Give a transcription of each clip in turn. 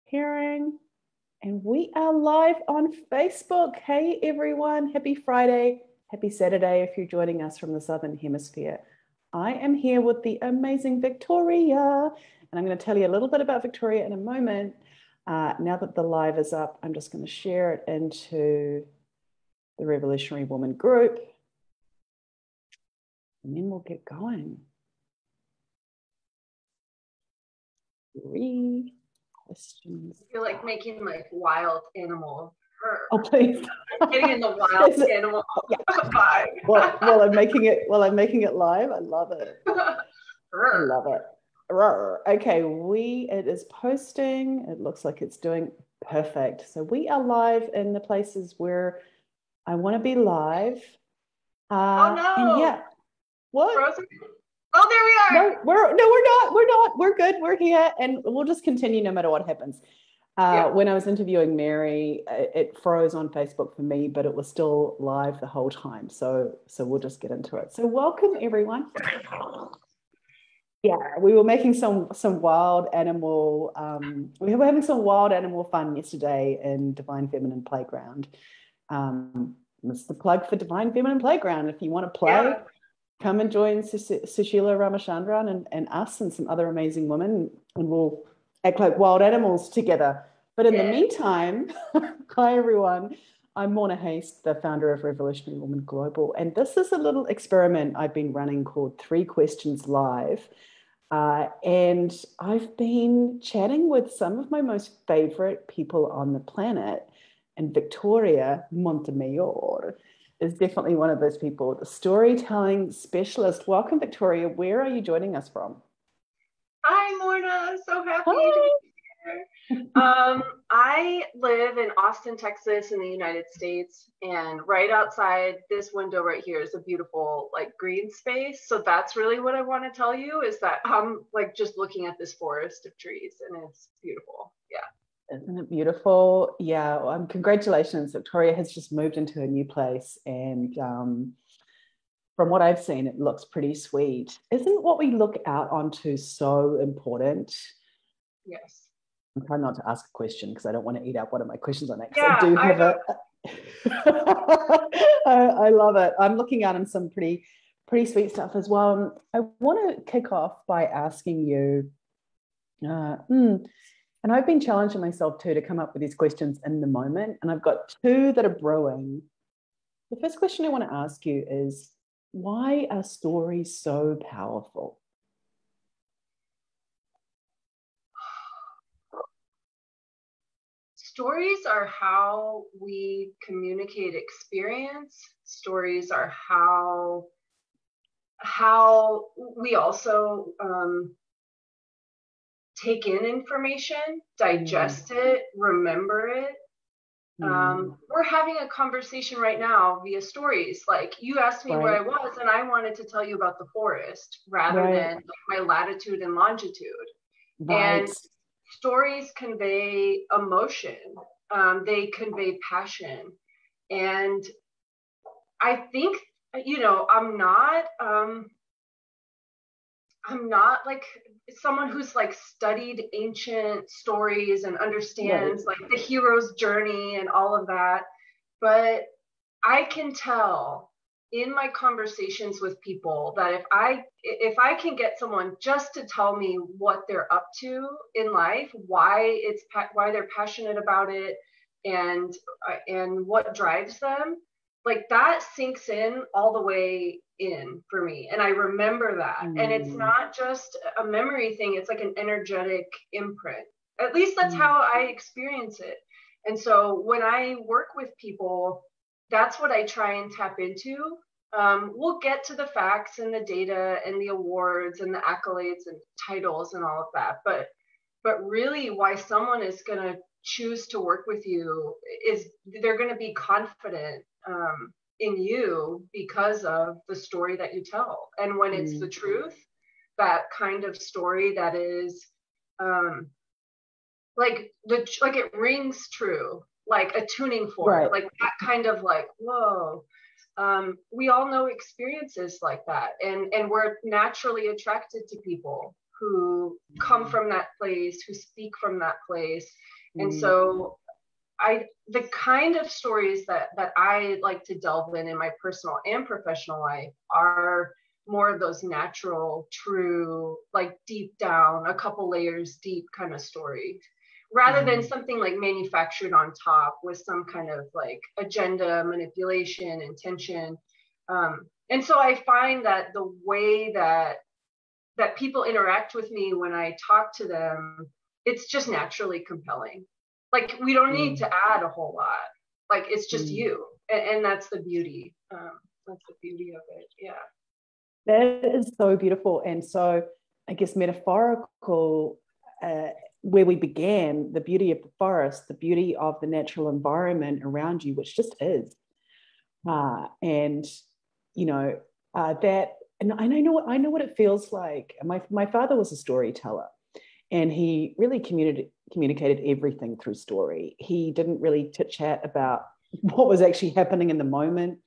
Hearing, and we are live on Facebook. Hey everyone, happy Friday, happy Saturday if you're joining us from the Southern Hemisphere. I am here with the amazing Victoria, and I'm going to tell you a little bit about Victoria in a moment. Now that the live is up, I'm just going to share it into the Revolutionary Woman group, and then we'll get going. 3 questions. You're like making like wild animal. Oh, please. Getting in the wild animal vibe. While I'm making it live. I love it. I love it. Okay, it is posting. It looks like it's doing perfect. So we are live in the places where I want to be live. Oh no! And yeah, what? Frozen? Oh, there we are. No, we're not. We're good. We're here, and we'll just continue no matter what happens. When I was interviewing Mary, it froze on Facebook for me, but it was still live the whole time. So we'll just get into it. So welcome everyone. Yeah, we were making some wild animal. We were having some wild animal fun yesterday in Divine Feminine Playground. It's the plug for Divine Feminine Playground. If you want to play, come and join Sushila Ramachandran and us and some other amazing women, and we'll act like wild animals together. But in the meantime, hi everyone. I'm Morna Haist, the founder of Revolutionary Woman Global, and this is a little experiment I've been running called 3 Questions Live. And I've been chatting with some of my most favorite people on the planet, and Victoria Montemayor is definitely one of those people, the storytelling specialist. Welcome, Victoria. Where are you joining us from? Hi, Morna. So happy to be here. I live in Austin, Texas in the United States, and right outside this window right here is a beautiful like green space. So that's really what I want to tell you, is that I'm like just looking at this forest of trees and it's beautiful. Yeah. Isn't it beautiful? Yeah. Congratulations. Victoria has just moved into a new place, and from what I've seen, it looks pretty sweet. Isn't what we look out onto so important? Yes. I'm trying not to ask a question because I don't want to eat up one of my questions on it. Yeah, I do have I love it. I'm looking out on some pretty sweet stuff as well. I want to kick off by asking you, and I've been challenging myself too to come up with these questions in the moment, and I've got 2 that are brewing. The first question I want to ask you is, why are stories so powerful? Stories are how we communicate experience. Stories are how we also take in information, digest it, remember it. We're having a conversation right now via stories. Like you asked me where I was, and I wanted to tell you about the forest rather than like my latitude and longitude. And stories convey emotion. They convey passion. And I think, I'm not like someone who's like studied ancient stories and understands like the hero's journey and all of that. But I can tell in my conversations with people that if I can get someone just to tell me what they're up to in life, why they're passionate about it, and what drives them, like that sinks in all the way in for me, and I remember that. And it's not just a memory thing, it's like an energetic imprint. At least that's how I experience it. And so when I work with people, that's what I try and tap into. We'll get to the facts and the data and the awards and the accolades and titles and all of that, but really why someone is going to choose to work with you is they're going to be confident in you because of the story that you tell. And when it's the truth, that kind of story that is like it rings true, like a tuning fork, like that kind of like, whoa. We all know experiences like that, and we're naturally attracted to people who come from that place, who speak from that place. And so the kind of stories that I like to delve in my personal and professional life are more of those natural, true, like deep down, a couple layers deep kind of stories, rather than something like manufactured on top with some kind of like agenda, manipulation, intention. And so I find that the way that people interact with me when I talk to them, it's just naturally compelling. Like we don't need to add a whole lot. Like it's just you, and that's the beauty. That's the beauty of it. Yeah. That is so beautiful. And so I guess metaphorical, where we began, the beauty of the forest, the beauty of the natural environment around you, which just is. And, you know, that, and I know what it feels like. My father was a storyteller, and he really communicated everything through story. He didn't really chit-chat about what was actually happening in the moment.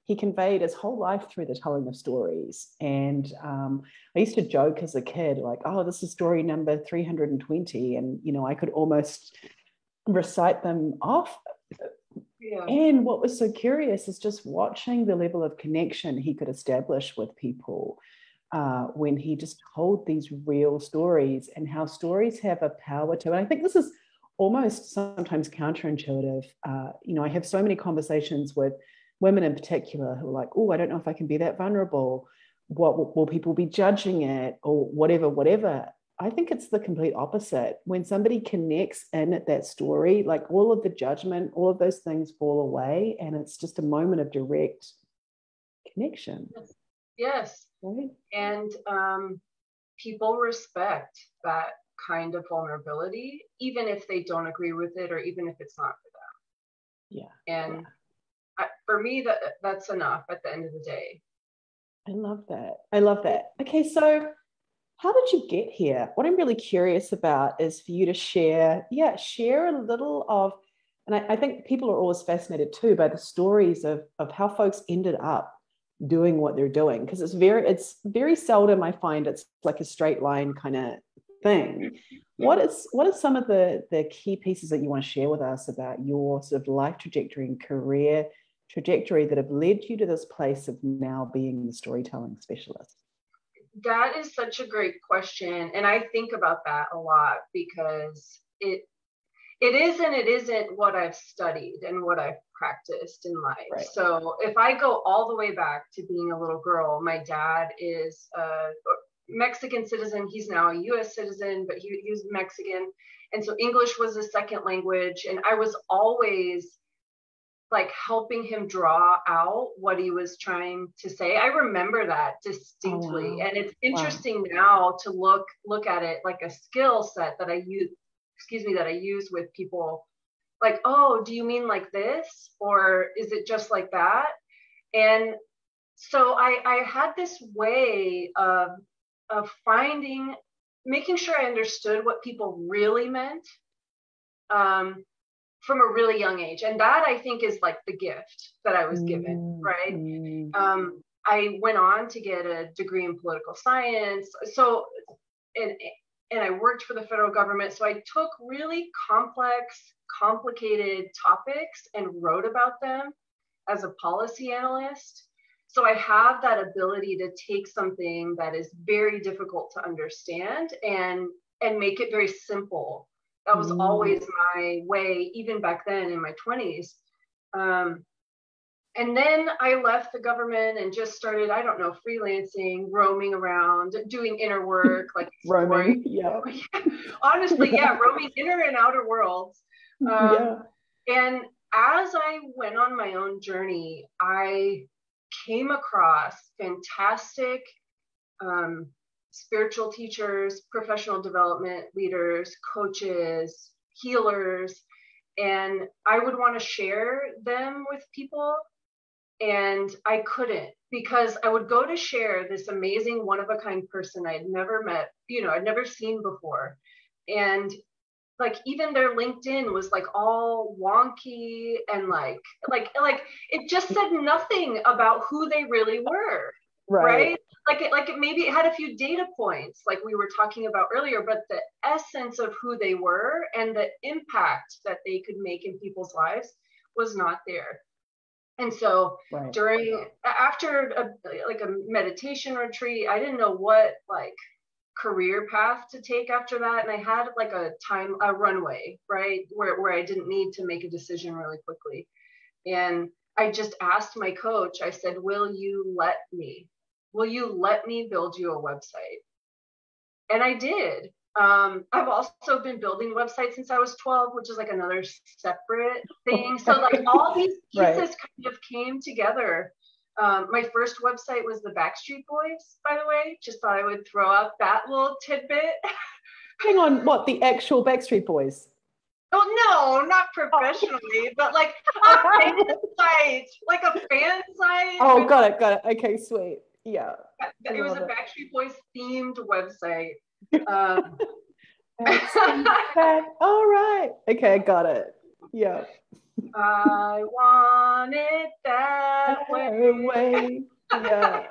He conveyed his whole life through the telling of stories. And I used to joke as a kid, like, oh, this is story number 320. And, you know, I could almost recite them off. Yeah. And what was so curious is just watching the level of connection he could establish with people when he just told these real stories, and how stories have a power to. And I think this is almost sometimes counterintuitive. You know, I have so many conversations with women in particular who are like, oh, I don't know if I can be that vulnerable. What will people be judging it, or whatever. I think it's the complete opposite. When somebody connects in at that story, like all of the judgment, all of those things fall away, and it's just a moment of direct connection. Yes. Right? And people respect that kind of vulnerability, even if they don't agree with it, or even if it's not for them. Yeah. And for me, that's enough at the end of the day. I love that. Okay, so how did you get here? What I'm really curious about is for you to share a little of, and I think people are always fascinated too by the stories of how folks ended up doing what they're doing, because it's very seldom I find it's like a straight line kind of thing. What are some of the key pieces that you want to share with us about your sort of life trajectory and career trajectory that have led you to this place of now being the storytelling specialist? That is such a great question. And I think about that a lot, because it is and it isn't what I've studied and what I've practiced in life. Right. So if I go all the way back to being a little girl, my dad is a Mexican citizen. He's now a US citizen, but he was Mexican. And so English was a second language. And I was always like helping him draw out what he was trying to say. I remember that distinctly. Oh, wow. And it's interesting now to look at it like a skill set that I use with people. Like, oh, do you mean like this? Or is it just like that? And so I had this way of making sure I understood what people really meant. From a really young age. And that I think is like the gift that I was given, right? I went on to get a degree in political science. So, and I worked for the federal government. So I took really complex, complicated topics and wrote about them as a policy analyst. So I have that ability to take something that is very difficult to understand and make it very simple. That was always my way, even back then in my 20s. And then I left the government and just started, I don't know, freelancing, roaming around, doing inner work, like roaming, yeah. Honestly, yeah, roaming inner and outer worlds. And as I went on my own journey, I came across fantastic spiritual teachers, professional development leaders, coaches, healers, and I would want to share them with people. And I couldn't, because I would go to share this amazing one-of-a-kind person I had never met, I'd never seen before. And like even their LinkedIn was like all wonky and like it just said nothing about who they really were. right? Like it maybe it had a few data points like we were talking about earlier, but the essence of who they were and the impact that they could make in people's lives was not there. And so after a meditation retreat, I didn't know what like career path to take after that. And I had like a runway, right? Where I didn't need to make a decision really quickly. And I just asked my coach, I said, will you let me build you a website? And I did. I've also been building websites since I was 12, which is like another separate thing. So like all these pieces kind of came together. My first website was the Backstreet Boys, by the way. Just thought I would throw out that little tidbit. Hang on, what, the actual Backstreet Boys? Oh no, not professionally, but like a fan site, like a fan site. Oh, got it. Okay, sweet. Yeah. It was a Backstreet Boys themed website. All right. Okay, got it. Yeah. I want it that way. Yeah.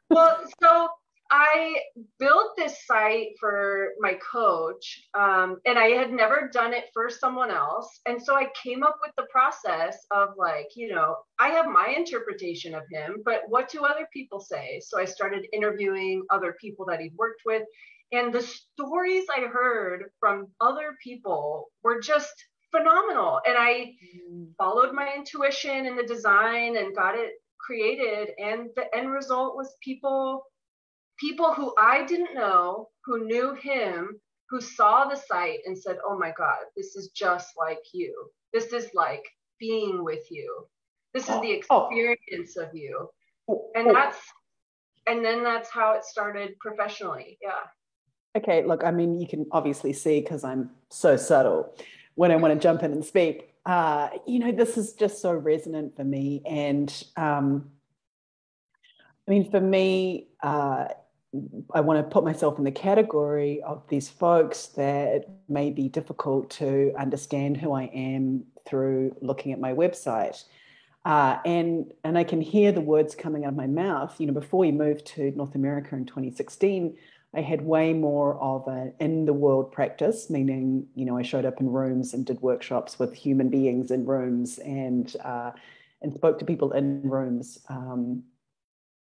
Well, so I built this site for my coach, and I had never done it for someone else. And so I came up with the process of like, I have my interpretation of him, but what do other people say? So I started interviewing other people that he'd worked with. And the stories I heard from other people were just phenomenal. And I followed my intuition in the design and got it created. And the end result was people who I didn't know, who knew him, who saw the site and said, oh my God, this is just like you. This is like being with you. This is the experience of you. And then that's how it started professionally. Yeah. Okay, look, I mean, you can obviously see because I'm so subtle when I want to jump in and speak. This is just so resonant for me. And I mean, for me, I want to put myself in the category of these folks that may be difficult to understand who I am through looking at my website. And I can hear the words coming out of my mouth. Before we moved to North America in 2016, I had way more of an in-the-world practice, meaning, I showed up in rooms and did workshops with human beings in rooms and spoke to people in rooms,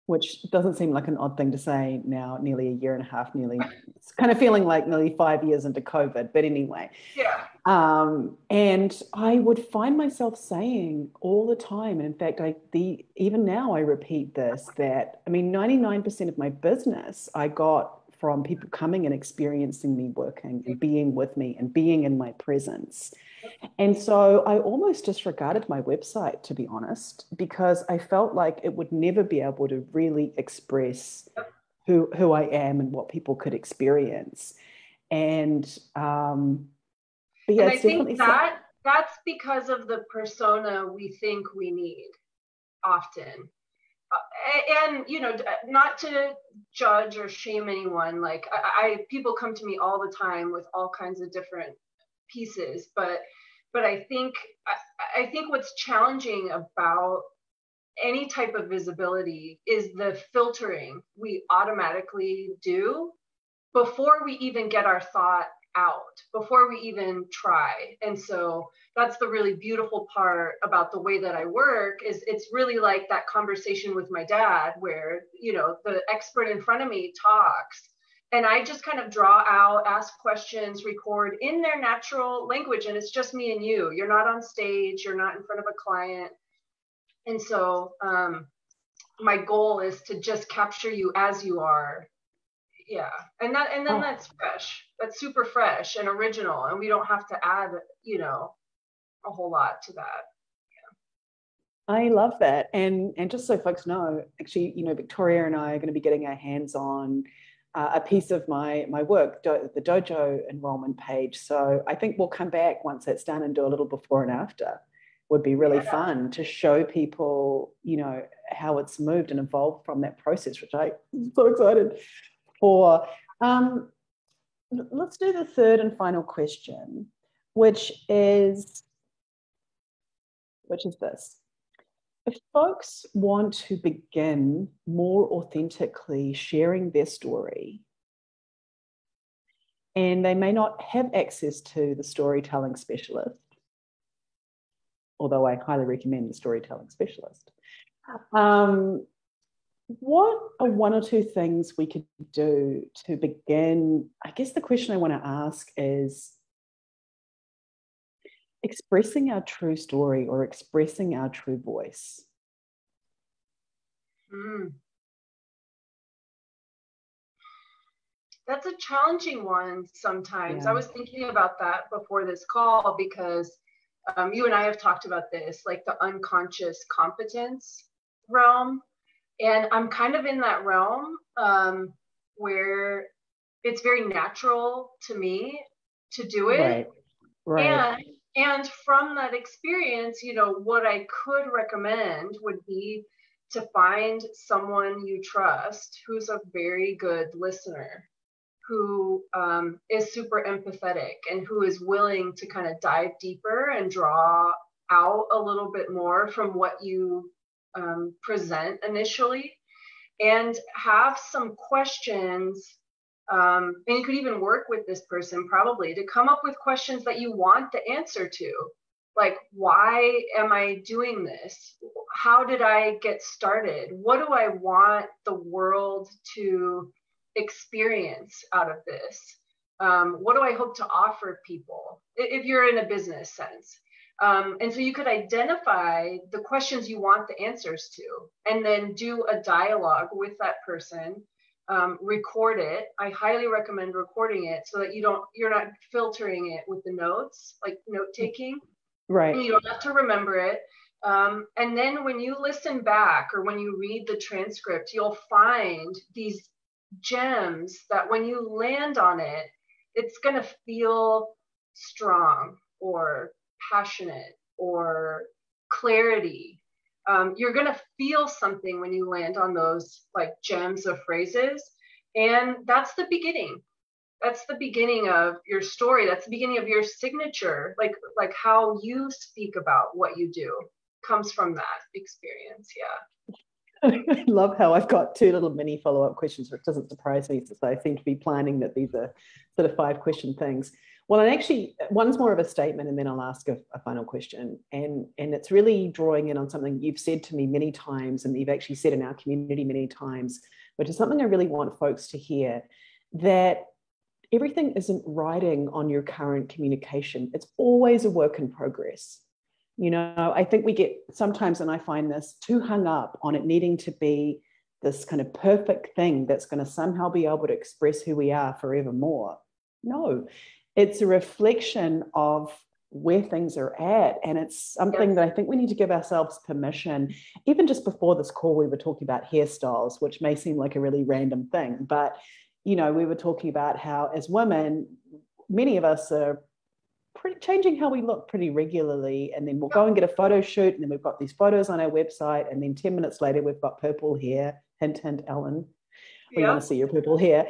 which doesn't seem like an odd thing to say now, nearly a year and a half, it's kind of feeling like nearly 5 years into COVID, but anyway. Yeah. And I would find myself saying all the time, and in fact, even now I repeat this, that, 99% of my business I got from people coming and experiencing me working and being with me and being in my presence. And so I almost disregarded my website, to be honest, because I felt like it would never be able to really express who I am and what people could experience. And I think that's because of the persona we think we need often. And not to judge or shame anyone, like people come to me all the time with all kinds of different pieces, but I think what's challenging about any type of visibility is the filtering we automatically do before we even get our thought out, before we even try. And so that's the really beautiful part about the way that I work, is it's really like that conversation with my dad where, the expert in front of me talks and I just kind of draw out, ask questions, record in their natural language. And it's just me and you. You're not on stage. You're not in front of a client. And so my goal is to just capture you as you are. Yeah. And then that's fresh. That's super fresh and original. And we don't have to add, a whole lot to that. Yeah. I love that. And just so folks know, actually, Victoria and I are going to be getting our hands on a piece of my work, the dojo enrollment page. So I think we'll come back once that's done and do a little before and after. Would be really fun to show people, how it's moved and evolved from that process, which I'm so excited for. Let's do the third and final question, which is this. If folks want to begin more authentically sharing their story, and they may not have access to the storytelling specialist, although I highly recommend the storytelling specialist, what are one or two things we could do to begin? I guess the question I want to ask is expressing our true story or expressing our true voice. That's a challenging one sometimes. Yeah. I was thinking about that before this call because you and I have talked about this, like the unconscious competence realm. And I'm kind of in that realm where it's very natural to me to do it. Right. And from that experience, you know, what I could recommend would be to find someone you trust who's a very good listener, who is super empathetic and who is willing to kind of dive deeper and draw out a little bit more from what you present initially, and have some questions. And you could even work with this person probably to come up with questions that you want the answer to. Like, why am I doing this? How did I get started? What do I want the world to experience out of this? What do I hope to offer people if you're in a business sense? And so you could identify the questions you want the answers to, and then do a dialogue with that person. Record it. I highly recommend recording it so that you're not filtering it with the notes, like note taking. Right. And you don't have to remember it. And then when you listen back or when you read the transcript, you'll find these gems that when you land on it, it's going to feel strong or passionate or clarity. You're going to feel something when you land on those like gems of phrases. And that's the beginning. That's the beginning of your story. That's the beginning of your signature. Like how you speak about what you do comes from that experience. Yeah. I love how I've got two little mini follow-up questions, which doesn't surprise me since I seem to be planning that these are sort of 5-question things. Well, and actually, one's more of a statement, and then I'll ask a final question. And it's really drawing in on something you've said to me many times, and you've actually said in our community many times, which is something I really want folks to hear, that everything isn't riding on your current communication. It's always a work in progress. You know, I think we get sometimes, and I find this, too hung up on it needing to be this kind of perfect thing that's going to somehow be able to express who we are forevermore. No, it's a reflection of where things are at. And it's something that I think we need to give ourselves permission. Even just before this call, we were talking about hairstyles, which may seem like a really random thing, but, you know, we were talking about how as women, many of us are changing how we look pretty regularly, and then we'll go and get a photo shoot, and then we've got these photos on our website, and then 10 minutes later we've got purple hair. Hint, hint, Ellen, we want to see your purple hair.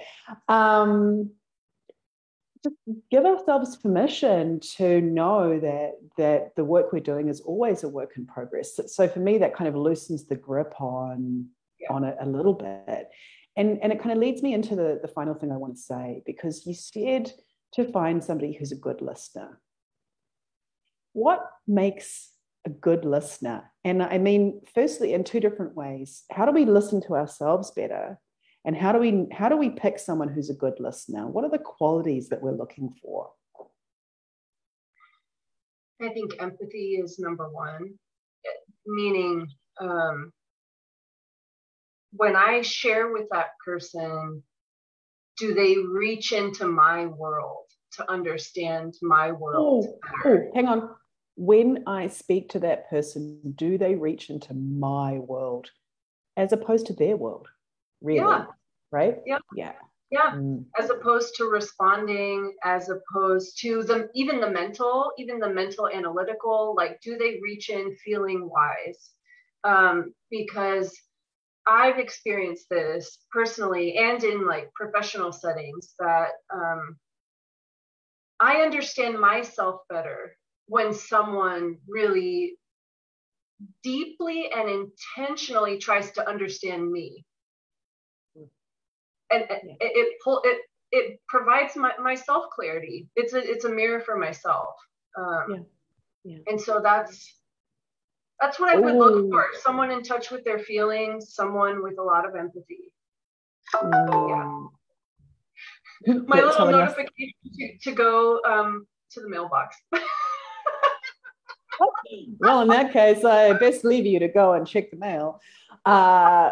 Just give ourselves permission to know that the work we're doing is always a work in progress. So for me, that kind of loosens the grip on it a little bit, and it kind of leads me into the final thing I want to say, because you said to find somebody who's a good listener. What makes a good listener? And I mean, firstly, in two different ways. How do we listen to ourselves better? And how do we pick someone who's a good listener? What are the qualities that we're looking for? I think empathy is number one, meaning when I share with that person, do they reach into my world to understand my world better? Hang on. When I speak to that person, do they reach into my world as opposed to their world? Really? Yeah. Right? Yeah. As opposed to responding, as opposed to even the mental analytical, like, do they reach in feeling wise? Because I've experienced this personally and in like professional settings that I understand myself better when someone really deeply and intentionally tries to understand me. And it provides my self clarity. It's a mirror for myself. And so that's what I would look for. Someone in touch with their feelings, someone with a lot of empathy. My little notification to go to the mailbox. Well, in that case, I best leave you to go and check the mail,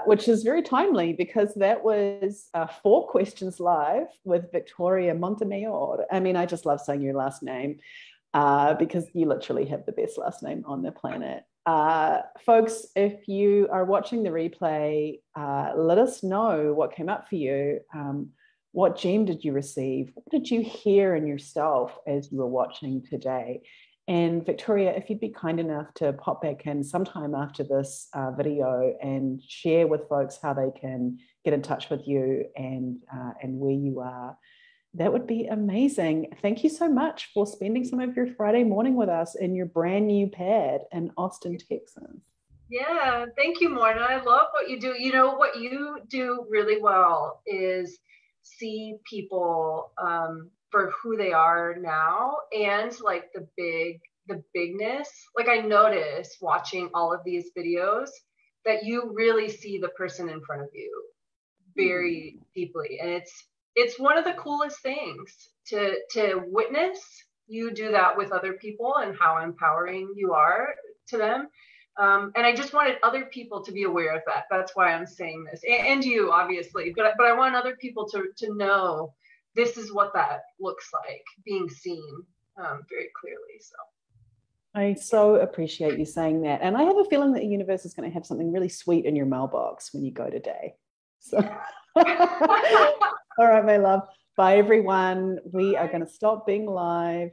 which is very timely because that was 4 questions live with Victoria Montemayor. I mean, I just love saying your last name because you literally have the best last name on the planet. Folks, if you are watching the replay, let us know what came up for you. What gem did you receive? What did you hear in yourself as you were watching today? And Victoria, if you'd be kind enough to pop back in sometime after this video and share with folks how they can get in touch with you and where you are, that would be amazing. Thank you so much for spending some of your Friday morning with us in your brand new pad in Austin, Texas. Yeah, thank you, Morna. I love what you do. You know, what you do really well is see people for who they are now, and like the bigness. Like, I notice watching all of these videos that you really see the person in front of you very deeply, and it's one of the coolest things to witness you do that with other people and how empowering you are to them. And I just wanted other people to be aware of that. That's why I'm saying this, and you obviously, but I want other people to know this is what that looks like, being seen very clearly. So I so appreciate you saying that. And I have a feeling that the universe is going to have something really sweet in your mailbox when you go today. So, all right, my love. Bye, everyone. We are going to stop being live.